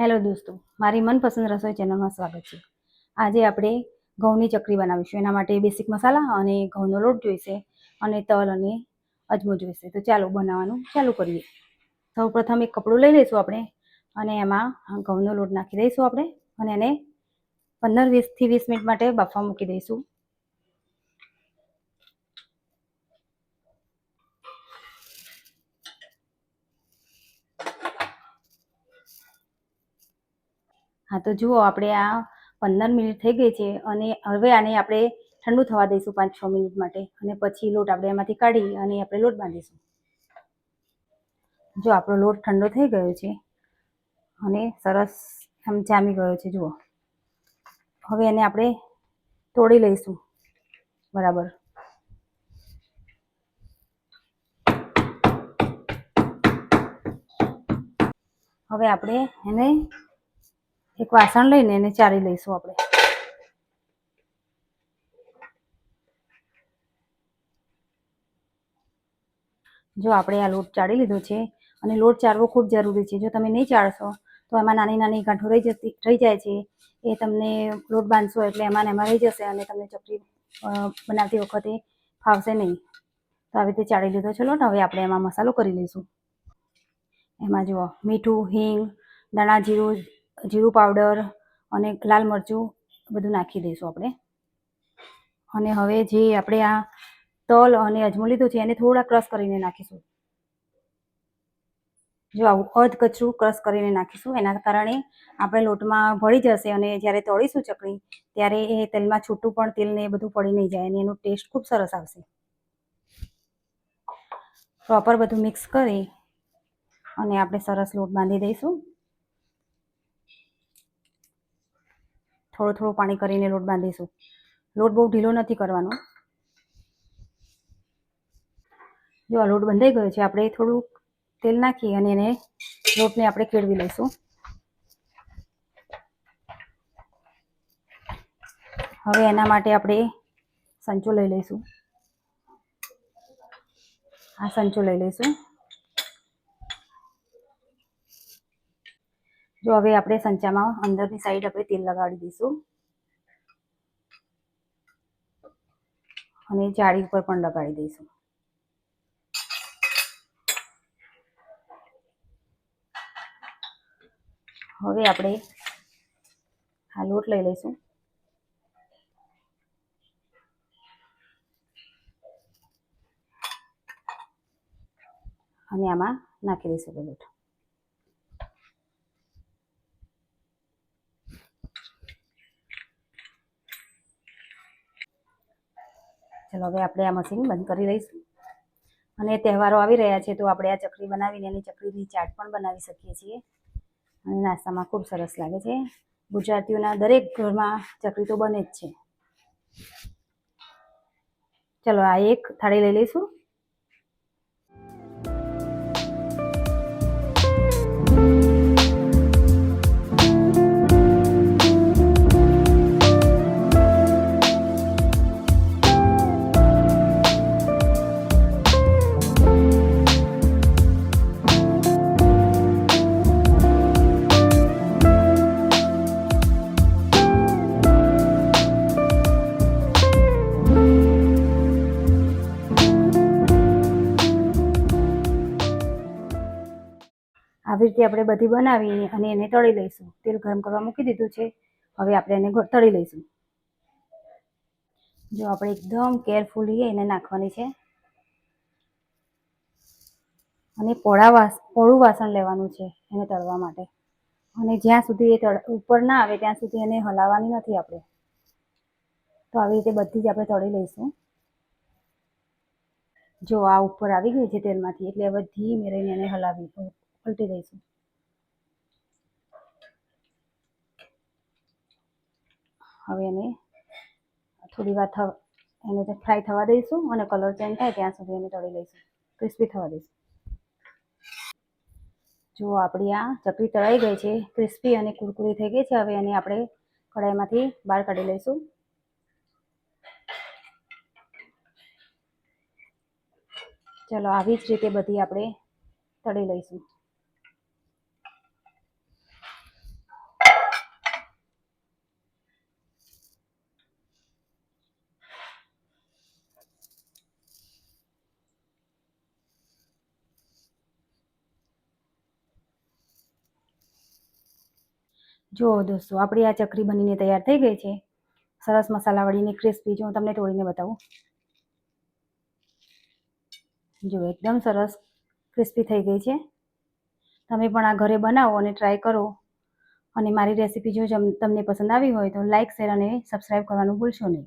Hello દોસ્તો, મારી મનપસંદ રસોઈ ચેનલમાં સ્વાગત છે। આજે આપણે ઘઉંની ચકરી બનાવીશું। એના માટે બેસિક મસાલા અને ઘઉંનો લોટ જોઈશે અને તલ અને અજમો જોઈશે। તો ચાલો બનાવવાનું ચાલુ કરીએ। સૌપ્રથમ એક કપડું લઈ લઈશું આપણે અને એમાં ઘઉંનો લોટ નાખી દઈશું આપણે અને એને 15 થી 20 મિનિટ માટે બાફવા મૂકી દઈશું। हाँ तो जुओ આપણે આ 15 મિનિટ થઈ ગઈ છે અને હવે આને આપણે ઠંડુ થવા દઈશું 5-6 મિનિટ માટે અને પછી લોટ આપણે એમાંથી કાઢી અને આપણે લોટ બાંધીશું। જો આપણો લોટ ઠંડો થઈ ગયો છે અને સરસ આમ જામી ગયો છે। જુઓ, હવે એને આપણે તોડી લઈશું બરાબર। હવે આપણે એને એક વાસણ લઈને એને ચાળી લઈશું આપણે। જો આપણે આ લોટ ચાળી લીધો છે અને લોટ ચાળવો ખૂબ જરૂરી છે। જો તમે નહીં ચાળશો તો એમાં નાની નાની ગાંઠો રહી જાય છે। એ તમને લોટ બાંધશો એટલે એમાં ને એમાં રહી જશે અને તમને ચકરી બનાવતી વખતે ફાવશે નહીં। તો આવી રીતે ચાળી લીધો છે લોટ। હવે આપણે એમાં મસાલો કરી લઈશું। એમાં જુઓ મીઠું, હિંગ, ધાણા જીરું, જીરું પાવડર અને લાલ મરચું બધું નાખી દઈશું આપણે। અને હવે જે આપણે આ તલ અને અજમો લીધો છે એને થોડા ક્રશ કરીને નાખીશું। જો આવું અધ કચરું ક્રશ કરીને નાખીશું। એના કારણે આપણે લોટમાં ભળી જશે અને જ્યારે તળીશું ચકરી ત્યારે એ તેલમાં છૂટું પણ તેલ ને એ બધું પડી નહીં જાય અને એનો ટેસ્ટ ખૂબ સરસ આવશે। પ્રોપર બધું મિક્સ કરી અને આપણે સરસ લોટ બાંધી દઈશું। થોડું થોડું પાણી કરીને લોટ બાંધીશું। લોટ બહુ ઢીલો નથી કરવાનો। જો આ લોટ બંધાઈ ગયો છે, આપણે થોડું તેલ નાખી અને એને લોટને આપણે કેળવી લઈશું। હવે એના માટે આપણે સંચો લઈ લઈશું। આ સંચો લઈ લઈશું। જો હવે આપણે સંચામાં અંદરની સાઈડ આપણે તેલ લગાડી દઈશું અને જાળી ઉપર પણ લગાડી દઈશું। હવે આપણે આ લોટ લઈ લઈશું અને આમાં નાખી દઈશું લોટ। ચલો હવે આપણે આ મશીન બંધ કરી લઈશું। અને તહેવારો આવી રહ્યા છે તો આપણે આ ચકરી બનાવીને એની ચકરીની ચાટ પણ બનાવી શકીએ છીએ અને નાસ્તામાં ખૂબ સરસ લાગે છે। ગુજરાતીઓના દરેક ઘરમાં ચકરી તો બને જ છે। ચલો આ એક થાળી લઈ લઈશું। આવી રીતે આપણે બધી બનાવી અને એને તળી લઈશું। તેલ ગરમ કરવા મૂકી દીધું છે। હવે આપણે એને તળી લઈશું। જો આપણે એકદમ કેરફુલી એને નાખવાની છે અને પોળું વાસણ લેવાનું છે એને તળવા માટે। અને જ્યાં સુધી એ ઉપર ના આવે ત્યાં સુધી એને હલાવવાની નથી આપણે। તો આવી રીતે બધી જ આપણે તળી લઈશું। જો આ ઉપર આવી ગઈ છે તેલમાંથી એટલે હવે ધીમે રહીને એને પલટી દઈશું। હવે એને થોડી વાર એને ફ્રાય થવા દઈશું અને કલર ચેન્જ થાય ત્યાં સુધી એને તળી લઈશું, ક્રિસ્પી થવા દઈશું। જો આપણી આ ચકરી તળાઈ ગઈ છે, ક્રિસ્પી અને કુરકુરી થઈ ગઈ છે। હવે એને આપણે કઢાઈમાંથી બહાર કાઢી લઈશું। ચલો આવી જ રીતે બધી આપણે તળી લઈશું। જુઓ દોસ્તો, આપણી આ ચકરી બનીને તૈયાર થઈ ગઈ છે, સરસ મસાલાવાળી ને ક્રિસ્પી. જો હું તમને તોડીને બતાવું, જો એકદમ સરસ ક્રિસ્પી થઈ ગઈ છે. તમે પણ આ ઘરે બનાવો અને ટ્રાય કરો. અને મારી રેસીપી જો તમને પસંદ આવી હોય તો લાઇક, શેર અને સબસ્ક્રાઈબ કરવાનું ભૂલશો નહીં.